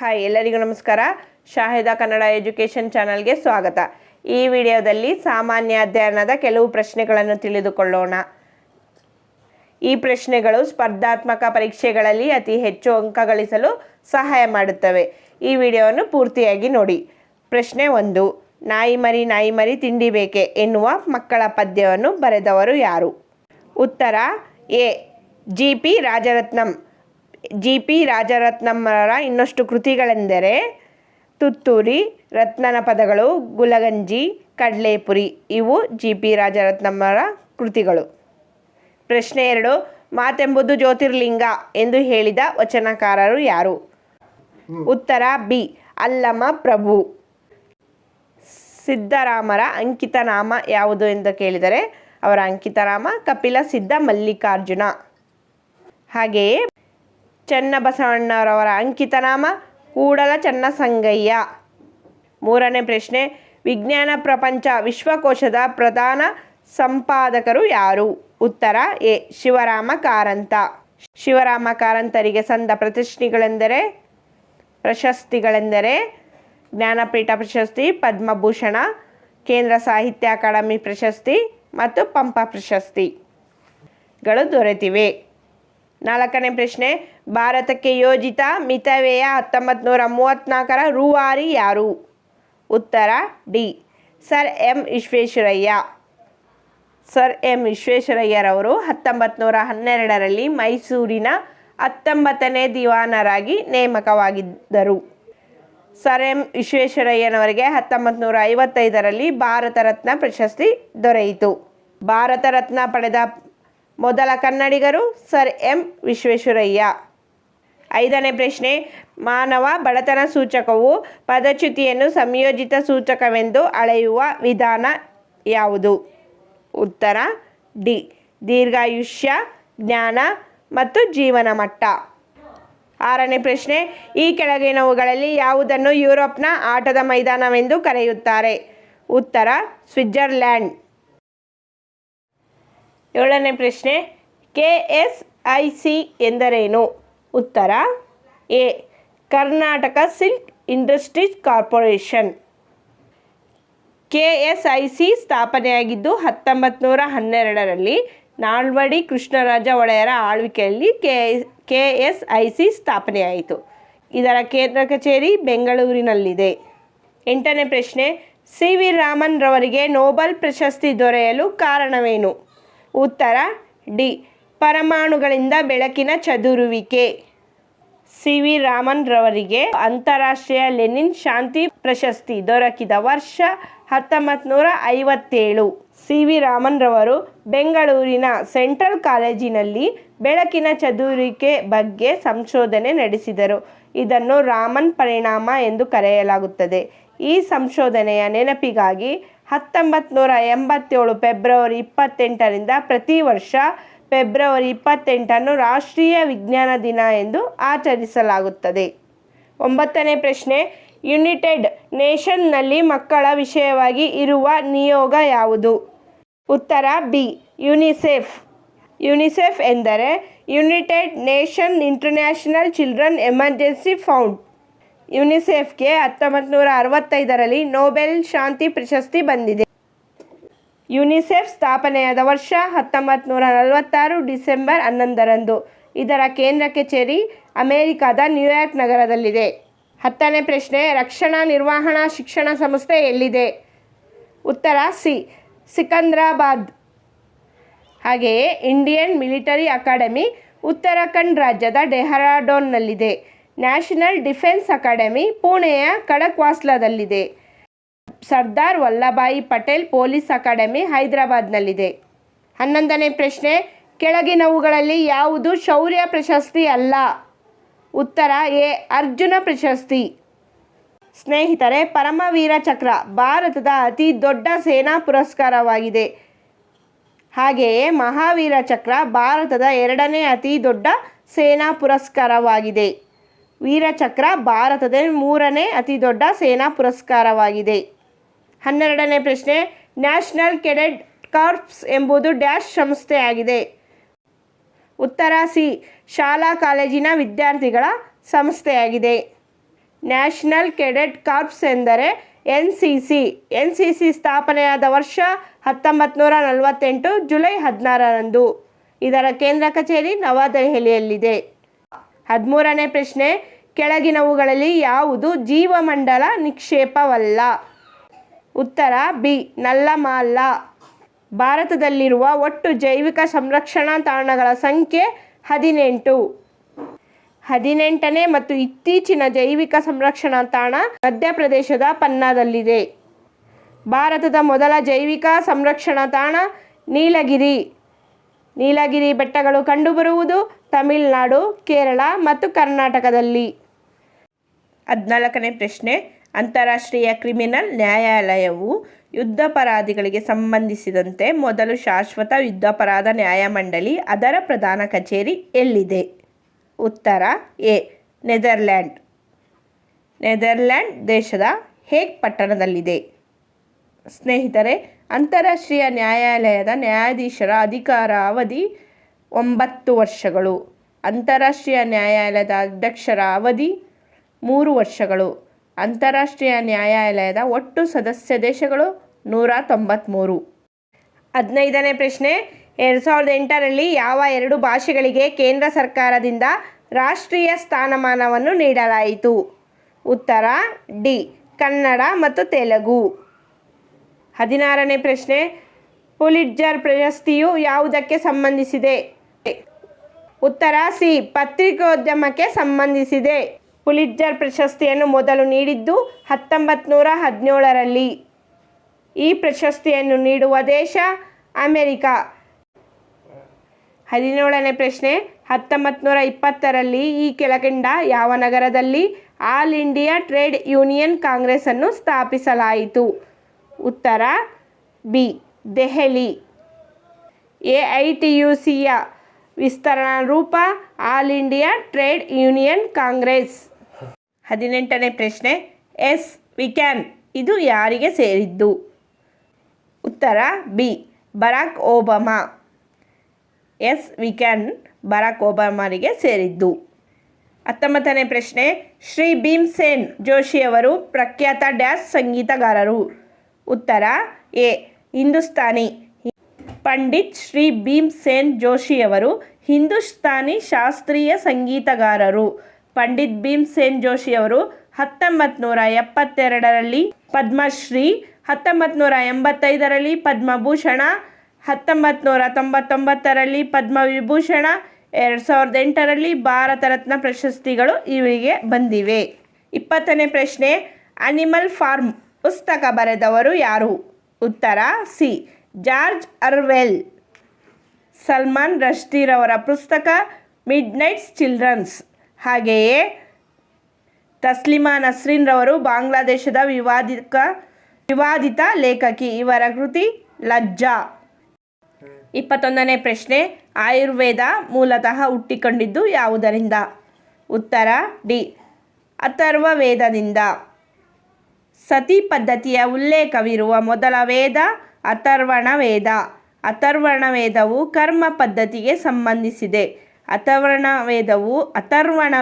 Hi ಎಲ್ಲರಿಗೂ ನಮಸ್ಕಾರ. Shahida Kannada education ಚಾನಲ್ಗೆ ಸ್ವಾಗತ. ಈ ವಿಡಿಯೋದಲ್ಲಿ ಸಾಮಾನ್ಯ ಅಧ್ಯಯನದ ಕೆಲವು ಪ್ರಶ್ನೆಗಳನ್ನು ತಿಳಿದುಕೊಳ್ಳೋಣ. ಈ ಪ್ರಶ್ನೆಗಳು ಸ್ಪರ್ಧಾತ್ಮಕ ಪರೀಕ್ಷೆಗಳಲ್ಲಿ ಅತಿ ಹೆಚ್ಚು ಅಂಕ ಗಳಿಸಲು ಸಹಾಯ ಮಾಡುತ್ತವೆ. ಈ ವಿಡಿಯೋವನ್ನು ಪೂರ್ತಿಯಾಗಿ ನೋಡಿ. ಪ್ರಶ್ನೆ 1. ನಾಯಿ ಮರಿ ತಿಂಡಿ ಬೇಕೆ ಎನ್ನುವ ಮಕ್ಕಳ ಪದ್ಯವನ್ನು ಬರೆದವರು ಯಾರು? ಉತ್ತರ ಎ. ಜಿ.ಪಿ. ರಾಜರತ್ನಂ. ಜಿ.ಪಿ. ರಾಜರತ್ನಂರ ಇನ್ನಷ್ಟು ಕೃತಿಗಳೆಂದರೆ ತುತ್ತೂರಿ, ರತ್ನನ ಪದಗಳು, ಗುಲಗಂಜಿ, ಕಡ್ಲೆಪುರಿ. ಇವು ಜಿ.ಪಿ. ರಾಜರತ್ನಂರ ಕೃತಿಗಳು. ಪ್ರಶ್ನೆ 2. ಮಾತೆಂಬುದು ಜ್ಯೋತಿರ್ಲಿಂಗ ಎಂದು ಹೇಳಿದ ವಚನಕಾರರು ಯಾರು? ಉತ್ತರ ಬಿ. ಅಲ್ಲಮ ಪ್ರಭು. ಸಿದ್ಧರಾಮರ ಅಂಕಿತ ನಾಮ ಯಾವುದು ಎಂದು ಕೇಳಿದರೆ ಅವರ ಅಂಕಿತ ನಾಮ ಕಪಿಲ ಸಿದ್ಧ ಮಲ್ಲಿಕಾರ್ಜುನ. ಹಾಗೆಯೇ ಚನ್ನಬಸವಣ್ಣರವರ ಅಂಕಿತ ನಾಮ ಕೂಡಲ ಚನ್ನಸಂಗಯ್ಯ. 3ನೇ ಪ್ರಶ್ನೆ. ವಿಜ್ಞಾನ ಪ್ರಪಂಚ ವಿಶ್ವಕೋಶದ ಪ್ರಧಾನ ಸಂಪಾದಕರು ಯಾರು? ಉತ್ತರ ಎ. ಶಿವರಾಮ ಕಾರಂತ. ಶಿವರಾಮ ಕಾರಂತರಿಗೆ ಸಂದ ಪ್ರಶಸ್ತಿಗಳೆಂದರೆ ಜ್ಞಾನಪೀಠ ಪ್ರಶಸ್ತಿ, ಪದ್ಮಭೂಷಣ, ಕೇಂದ್ರ ಸಾಹಿತ್ಯ ಅಕಾಡೆಮಿ ಪ್ರಶಸ್ತಿ ಮತ್ತು ಪಂಪ ಪ್ರಶಸ್ತಿಗಳು ದೊರೆತಿವೆ. 4ನೇ ಪ್ರಶ್ನೆ. ಭಾರತಕ್ಕೆ ಯೋಜಿತ ಮಿತವ್ಯಯ 1934ರ ರೂವಾರಿ ಯಾರು? ಉತ್ತರ D. Sir M Visvesvaraya. Sir M ವಿಶ್ವೇಶ್ವರಯ್ಯರವರು 1912ರಲ್ಲಿ ಮೈಸೂರಿನ 19ನೇ ದಿವಾನರಾಗಿ ನೇಮಕವಾಗಿದ್ದರು. ಸರ್ ಎಂ ವಿಶ್ವೇಶ್ವರಯ್ಯನವರಿಗೆ 1955ರಲ್ಲಿ ಭಾರತ ರತ್ನ ಪ್ರಶಸ್ತಿ ದೊರೆಯಿತು. ಭಾರತ ರತ್ನ ಪಡೆದ ಮೊದಲ ಕನ್ನಡಿಗರು ಸರ್ ಎಂ ವಿಶ್ವೇಶ್ವರಯ್ಯ. 5ನೇ ಪ್ರಶ್ನೆ. ಮಾನವ ಬಡತನ ಸೂಚಕವು ಪದಚ್ಯುತಿಯನ್ನು ಸಂಯೋಜಿತ ಸೂಚಕವೆಂದು ಅಳೆಯುವ ವಿಧಾನ ಯಾವುದು? ಉತ್ತರ ಡಿ. ದೀರ್ಘಾಯುಷ್ಯ, ಜ್ಞಾನ ಮತ್ತು ಜೀವನ ಮಟ್ಟ. 6ನೇ ಪ್ರಶ್ನೆ. ಈ ಕೆಳಗಿನವುಗಳಲ್ಲಿ ಯಾವುದನ್ನು ಯುರೋಪ್ನ ಆಟದ ಮೈದಾನವೆಂದು ಕರೆಯುತ್ತಾರೆ? ಉತ್ತರ ಸ್ವಿಟ್ಜರ್ಲ್ಯಾಂಡ್. 7ನೇ ಪ್ರಶ್ನೆ. KSIC ಎಂದರೇನು? ಉತ್ತರ A. Karnataka silk industries corporation. KSIC ಸ್ಥಾಪನೆಯಾಗಿದ್ದು 1912ರಲ್ಲಿ ನಾಲ್ವಡಿ ಕೃಷ್ಣರಾಜ ಒಡೆಯರ ಆಳ್ವಿಕೆಯಲ್ಲಿ KSIC ಸ್ಥಾಪನೆಯಾಯಿತು. ಇದರ ಕೇಂದ್ರ ಕಚೇರಿ ಬೆಂಗಳೂರಿನಲ್ಲಿದೆ. 8ನೇ ಪ್ರಶ್ನೆ. CV ರಾಮನ್ ರವರಿಗೆ ನೊಬೆಲ್ ಪ್ರಶಸ್ತಿ ದೊರೆಯಲು ಕಾರಣವೇನು? ಉತ್ತರ ಡಿ. ಪರಮಾಣುಗಳಿಂದ ಬೆಳಕಿನ ಚದುರುವಿಕೆ. CV ರಾಮನ್ ರವರಿಗೆ ಅಂತಾರಾಷ್ಟ್ರೀಯ ಲೆನಿನ್ ಶಾಂತಿ ಪ್ರಶಸ್ತಿ ದೊರಕಿದ ವರ್ಷ 1957. CV ರಾಮನ್ ರವರು ಬೆಂಗಳೂರಿನ ಸೆಂಟ್ರಲ್ ಕಾಲೇಜಿನಲ್ಲಿ ಬೆಳಕಿನ ಚದುರುವಿಕೆ ಬಗ್ಗೆ ಸಂಶೋಧನೆ ನಡೆಸಿದರು. ಇದನ್ನು ರಾಮನ್ ಪರಿಣಾಮ ಎಂದು ಕರೆಯಲಾಗುತ್ತದೆ. ಈ ಸಂಶೋಧನೆಯ ನೆನಪಿಗಾಗಿ 1987 ಫೆಬ್ರವರಿ 28ರಿಂದ ಪ್ರತಿ ವರ್ಷ ಫೆಬ್ರವರಿ 28 ರಾಷ್ಟ್ರೀಯ ವಿಜ್ಞಾನ ದಿನ ಎಂದು ಆಚರಿಸಲಾಗುತ್ತದೆ. 9ನೇ ಪ್ರಶ್ನೆ. ಯುನೈಟೆಡ್ ನೇಷನ್ನಲ್ಲಿ ಮಕ್ಕಳ ವಿಷಯವಾಗಿ ಇರುವ ನಿಯೋಗ ಯಾವುದು? ಉತ್ತರ ಬಿ. ಯುನಿಸೆಫ್. ಯುನಿಸೆಫ್ ಎಂದರೆ united nation international children emergency fund. ಯುನಿಸೆಫ್ಗೆ 1965ರಲ್ಲಿ ನೊಬೆಲ್ ಶಾಂತಿ ಪ್ರಶಸ್ತಿ ಬಂದಿದೆ. ಯುನಿಸೆಫ್ ಸ್ಥಾಪನೆಯಾದ ವರ್ಷ 1946 ಡಿಸೆಂಬರ್ 11ರಂದು. ಇದರ ಕೇಂದ್ರ ಕಚೇರಿ ಅಮೆರಿಕದ ನ್ಯೂಯಾರ್ಕ್ ನಗರದಲ್ಲಿದೆ. 10ನೇ ಪ್ರಶ್ನೆ. ರಕ್ಷಣಾ ನಿರ್ವಹಣಾ ಶಿಕ್ಷಣ ಸಂಸ್ಥೆ ಎಲ್ಲಿದೆ? ಉತ್ತರ ಸಿ. ಸಿಕಂದ್ರಾಬಾದ್. ಹಾಗೆಯೇ ಇಂಡಿಯನ್ ಮಿಲಿಟರಿ ಅಕಾಡೆಮಿ ಉತ್ತರಾಖಂಡ್ ರಾಜ್ಯದ ಡೆಹ್ರಾಡೂನ್ನಲ್ಲಿದೆ. ನ್ಯಾಷನಲ್ ಡಿಫೆನ್ಸ್ ಅಕಾಡೆಮಿ ಪುಣೆಯ ಖಡಕ್ವಾಸ್ಲಾದಲ್ಲಿದೆ. ಸರ್ದಾರ್ ವಲ್ಲಭಾಯಿ ಪಟೇಲ್ ಪೊಲೀಸ್ ಅಕಾಡೆಮಿ ಹೈದರಾಬಾದ್ನಲ್ಲಿದೆ. 11ನೇ ಪ್ರಶ್ನೆ. ಕೆಳಗಿನವುಗಳಲ್ಲಿ ಯಾವುದು ಶೌರ್ಯ ಪ್ರಶಸ್ತಿ ಅಲ್ಲ? ಉತ್ತರ ಎ. ಅರ್ಜುನ ಪ್ರಶಸ್ತಿ. ಸ್ನೇಹಿತರೆ, ಪರಮವೀರ ಚಕ್ರ ಭಾರತದ ಅತಿ ದೊಡ್ಡ ಸೇನಾ ಪುರಸ್ಕಾರವಾಗಿದೆ. ಹಾಗೆಯೇ ಮಹಾವೀರ ಚಕ್ರ ಭಾರತದ 2ನೇ ಅತಿ ದೊಡ್ಡ ಸೇನಾ ಪುರಸ್ಕಾರವಾಗಿದೆ. ವೀರಚಕ್ರ ಭಾರತದ 3ನೇ ಅತಿ ದೊಡ್ಡ ಸೇನಾ ಪುರಸ್ಕಾರವಾಗಿದೆ. 12ನೇ ಪ್ರಶ್ನೆ. ನ್ಯಾಷನಲ್ ಕೆಡೆಟ್ ಕಾರ್ಪ್ಸ್ ಎಂಬುದು ಡ್ಯಾಶ್ ಸಂಸ್ಥೆಯಾಗಿದೆ? ಉತ್ತರ ಸಿ. ಶಾಲಾ ಕಾಲೇಜಿನ ವಿದ್ಯಾರ್ಥಿಗಳ ಸಂಸ್ಥೆಯಾಗಿದೆ. ನ್ಯಾಷನಲ್ ಕೆಡೆಟ್ ಕಾರ್ಪ್ಸ್ ಎಂದರೆ NCC. NCC ಸ್ಥಾಪನೆಯಾದ ವರ್ಷ 1948 ಜುಲೈ 16ರಂದು. ಇದರ ಕೇಂದ್ರ ಕಚೇರಿ ನವದೆಹಲಿಯಲ್ಲಿದೆ. 13ನೇ ಪ್ರಶ್ನೆ, ಕೆಳಗಿನವುಗಳಲ್ಲಿ ಯಾವುದು ಜೀವಮಂಡಲ ನಿಕ್ಷೇಪವಲ್ಲ? ಉತ್ತರ ಬಿ, ನಲ್ಲಮಾಲ್ಲ. ಭಾರತದಲ್ಲಿರುವ ಒಟ್ಟು ಜೈವಿಕ ಸಂರಕ್ಷಣಾ ತಾಣಗಳ ಸಂಖ್ಯೆ 18. 18ನೇ ಮತ್ತು ಇತ್ತೀಚಿನ ಜೈವಿಕ ಸಂರಕ್ಷಣಾ ತಾಣ ಮಧ್ಯಪ್ರದೇಶದ ಪನ್ನಾದಲ್ಲಿದೆ. ಭಾರತದ ಮೊದಲ ಜೈವಿಕ ಸಂರಕ್ಷಣಾ ತಾಣ ನೀಲಗಿರಿ. ನೀಲಗಿರಿ ಬೆಟ್ಟಗಳು ಕಂಡುಬರುವುದು ತಮಿಳುನಾಡು, ಕೇರಳ ಮತ್ತು ಕರ್ನಾಟಕದಲ್ಲಿ. 14ನೇ ಪ್ರಶ್ನೆ, ಅಂತಾರಾಷ್ಟ್ರೀಯ ಕ್ರಿಮಿನಲ್ ನ್ಯಾಯಾಲಯವು ಯುದ್ಧಾಪರಾಧಿಗಳಿಗೆ ಸಂಬಂಧಿಸಿದಂತೆ ಮೊದಲು ಶಾಶ್ವತ ಯುದ್ಧಾಪರಾಧ ನ್ಯಾಯಮಂಡಳಿ ಅದರ ಪ್ರಧಾನ ಕಚೇರಿ ಎಲ್ಲಿದೆ? ಉತ್ತರ ಎ, ನೆದರ್ಲ್ಯಾಂಡ್. ನೆದರ್ಲ್ಯಾಂಡ್ ದೇಶದ ಹೇಗ್ ಪಟ್ಟಣದಲ್ಲಿದೆ. ಸ್ನೇಹಿತರೆ, ಅಂತಾರಾಷ್ಟ್ರೀಯ ನ್ಯಾಯಾಲಯದ ನ್ಯಾಯಾಧೀಶರ ಅಧಿಕಾರ ಅವಧಿ 9 ವರ್ಷಗಳು. ಅಂತಾರಾಷ್ಟ್ರೀಯ ನ್ಯಾಯಾಲಯದ ಅಧ್ಯಕ್ಷರ ಅವಧಿ 3 ವರ್ಷಗಳು. ಅಂತಾರಾಷ್ಟ್ರೀಯ ನ್ಯಾಯಾಲಯದ ಒಟ್ಟು ಸದಸ್ಯ ದೇಶಗಳು 193. 15ನೇ ಪ್ರಶ್ನೆ, 2008ರಲ್ಲಿ ಯಾವ 2 ಭಾಷೆಗಳಿಗೆ ಕೇಂದ್ರ ಸರ್ಕಾರದಿಂದ ರಾಷ್ಟ್ರೀಯ ಸ್ಥಾನಮಾನವನ್ನು ನೀಡಲಾಯಿತು? ಉತ್ತರ ಡಿ, ಕನ್ನಡ ಮತ್ತು ತೆಲುಗು. 16ನೇ ಪ್ರಶ್ನೆ, ಪುಲಿಟ್ಜರ್ ಪ್ರಶಸ್ತಿಯು ಯಾವುದಕ್ಕೆ ಸಂಬಂಧಿಸಿದೆ? ಉತ್ತರ ಸಿ, ಪತ್ರಿಕೋದ್ಯಮಕ್ಕೆ ಸಂಬಂಧಿಸಿದೆ. ಪುಲಿಟ್ಜರ್ ಪ್ರಶಸ್ತಿಯನ್ನು ಮೊದಲು ನೀಡಿದ್ದು 1917ರಲ್ಲಿ. ಈ ಪ್ರಶಸ್ತಿಯನ್ನು ನೀಡುವ ದೇಶ ಅಮೆರಿಕ. 17ನೇ ಪ್ರಶ್ನೆ, 1920ರಲ್ಲಿ ಈ ಕೆಳಕಂಡ ಯಾವ ನಗರದಲ್ಲಿ all India trade union congress ಅನ್ನು ಸ್ಥಾಪಿಸಲಾಯಿತು? ಉತ್ತರ ಬಿ, ದೆಹಲಿ. AITUCಯ ವಿಸ್ತರಣಾ ರೂಪ all India trade union congress. 18ನೇ ಪ್ರಶ್ನೆ, ಎಸ್ ವಿಕ್ಯಾನ್ ಇದು ಯಾರಿಗೆ ಸೇರಿದ್ದು? ಉತ್ತರ B, Barack Obama. Yes we can Barack ಒಬಾಮರಿಗೆ ಸೇರಿದ್ದು. 19ನೇ ಪ್ರಶ್ನೆ, ಶ್ರೀ ಭೀಮ್ಸೇನ್ ಜೋಶಿಯವರು ಪ್ರಖ್ಯಾತ ಡ್ಯಾಶ್ ಸಂಗೀತಗಾರರು? ಉತ್ತರ ಎ, ಹಿಂದೂಸ್ತಾನಿ. ಪಂಡಿತ್ ಶ್ರೀ ಭೀಮ್ಸೇನ್ ಜೋಶಿಯವರು ಹಿಂದೂಸ್ತಾನಿ ಶಾಸ್ತ್ರೀಯ ಸಂಗೀತಗಾರರು. ಪಂಡಿತ್ ಭೀಮ್ಸೇನ್ ಜೋಶಿಯವರು 1972ರಲ್ಲಿ ಪದ್ಮಶ್ರೀ, 1985ರಲ್ಲಿ ಪದ್ಮಭೂಷಣ, 1999ರಲ್ಲಿ ಪದ್ಮವಿಭೂಷಣ, 2008ರಲ್ಲಿ ಭಾರತ ರತ್ನ ಪ್ರಶಸ್ತಿಗಳು ಇವರಿಗೆ ಬಂದಿವೆ. 20ನೇ ಪ್ರಶ್ನೆ, ಅನಿಮಲ್ ಫಾರ್ಮ್ ಪುಸ್ತಕ ಬರೆದವರು ಯಾರು? ಉತ್ತರ ಸಿ, ಜಾರ್ಜ್ ಆರ್ವೆಲ್. ಸಲ್ಮಾನ್ ರಶ್ದಿರವರ ಪುಸ್ತಕ ಮಿಡ್ನೈಟ್ ಚಿಲ್ಡ್ರನ್ಸ್. ಹಾಗೆಯೇ ತಸ್ಲಿಮಾ ನಸ್ರಿನ್ ರವರು ಬಾಂಗ್ಲಾದೇಶದ ವಿವಾದಿತ ಲೇಖಕಿ. ಇವರ ಕೃತಿ ಲಜ್ಜಾ. 21ನೇ ಪ್ರಶ್ನೆ, ಆಯುರ್ವೇದ ಮೂಲತಃ ಹುಟ್ಟಿಕೊಂಡಿದ್ದು ಯಾವುದರಿಂದ? ಉತ್ತರ ಡಿ, ಅಥರ್ವ ವೇದದಿಂದ. ಸತಿ ಪದ್ಧತಿಯ ಉಲ್ಲೇಖವಿರುವ ಮೊದಲ ವೇದ ಅಥರ್ವಣ ವೇದ. ಅಥರ್ವಣ ವೇದವು ಕರ್ಮ ಪದ್ಧತಿಗೆ ಸಂಬಂಧಿಸಿದೆ. ಅಥರ್ವಣ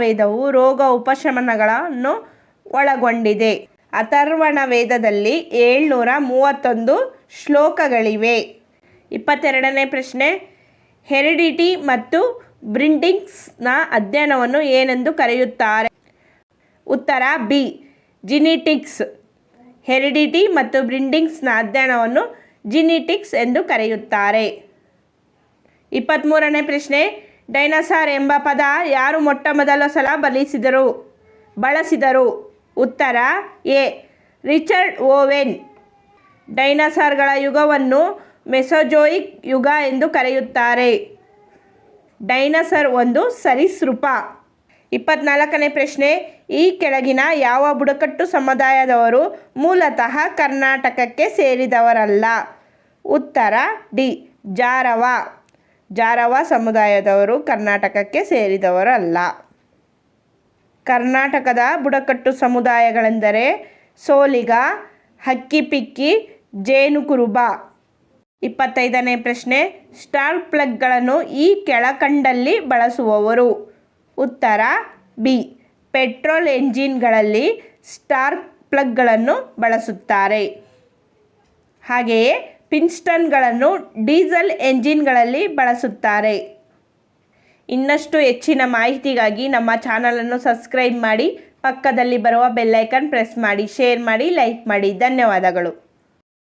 ವೇದವು ರೋಗ ಉಪಶಮನಗಳನ್ನು ಒಳಗೊಂಡಿದೆ. ಅಥರ್ವಣ ವೇದದಲ್ಲಿ 731 ಶ್ಲೋಕಗಳಿವೆ. 22ನೇ ಪ್ರಶ್ನೆ, ಹೆರಿಡಿಟಿ ಮತ್ತು ಬ್ರೀಡಿಂಗ್ಸ್ನ ಅಧ್ಯಯನವನ್ನು ಏನೆಂದು ಕರೆಯುತ್ತಾರೆ? ಉತ್ತರ ಬಿ, ಜಿನಿಟಿಕ್ಸ್. ಹೆರಿಡಿಟಿ ಮತ್ತು ಬ್ರೀಡಿಂಗ್ಸ್ನ ಅಧ್ಯಯನವನ್ನು ಜಿನಿಟಿಕ್ಸ್ ಎಂದು ಕರೆಯುತ್ತಾರೆ. 23ನೇ ಪ್ರಶ್ನೆ, ಡೈನೋಸಾರ್ ಎಂಬ ಪದ ಯಾರು ಮೊಟ್ಟ ಮೊದಲ ಸಲ ಬಳಸಿದರು? ಉತ್ತರ ಎ, ರಿಚರ್ಡ್ ಓವೆನ್. ಡೈನೋಸಾರ್ಗಳ ಯುಗವನ್ನು ಮೆಸೊಜೋಯಿಕ್ ಯುಗ ಎಂದು ಕರೆಯುತ್ತಾರೆ. ಡೈನೋಸಾರ್ ಒಂದು ಸರೀಸೃಪ. 24ನೇ ಪ್ರಶ್ನೆ, ಈ ಕೆಳಗಿನ ಯಾವ ಬುಡಕಟ್ಟು ಸಮುದಾಯದವರು ಮೂಲತಃ ಕರ್ನಾಟಕಕ್ಕೆ ಸೇರಿದವರಲ್ಲ? ಉತ್ತರ ಡಿ, ಜಾರವ. ಜಾರವ ಸಮುದಾಯದವರು ಕರ್ನಾಟಕಕ್ಕೆ ಸೇರಿದವರಲ್ಲ. ಕರ್ನಾಟಕದ ಬುಡಕಟ್ಟು ಸಮುದಾಯಗಳೆಂದರೆ ಸೋಲಿಗ, ಹಕ್ಕಿಪಿಕ್ಕಿ, ಜೇನುಕುರುಬ. 25ನೇ ಪ್ರಶ್ನೆ, ಸ್ಟಾರ್ ಪ್ಲಗ್ಗಳನ್ನು ಈ ಕೆಳಕಂಡಲ್ಲಿ ಬಳಸುವವರು? ಉತ್ತರ ಬಿ, ಪೆಟ್ರೋಲ್ ಎಂಜಿನ್ಗಳಲ್ಲಿ ಸ್ಪಾರ್ಕ್ ಪ್ಲಗ್ಗಳನ್ನು ಬಳಸುತ್ತಾರೆ. ಹಾಗೆಯೇ ಪಿಸ್ಟನ್ಗಳನ್ನು ಡೀಸೆಲ್ ಎಂಜಿನ್ಗಳಲ್ಲಿ ಬಳಸುತ್ತಾರೆ. ಇನ್ನಷ್ಟು ಹೆಚ್ಚಿನ ಮಾಹಿತಿಗಾಗಿ ನಮ್ಮ ಚಾನಲನ್ನು ಸಬ್ಸ್ಕ್ರೈಬ್ ಮಾಡಿ, ಪಕ್ಕದಲ್ಲಿ ಬರುವ ಬೆಲ್ ಐಕಾನ್ ಪ್ರೆಸ್ ಮಾಡಿ, ಶೇರ್ ಮಾಡಿ, ಲೈಕ್ ಮಾಡಿ. ಧನ್ಯವಾದಗಳು.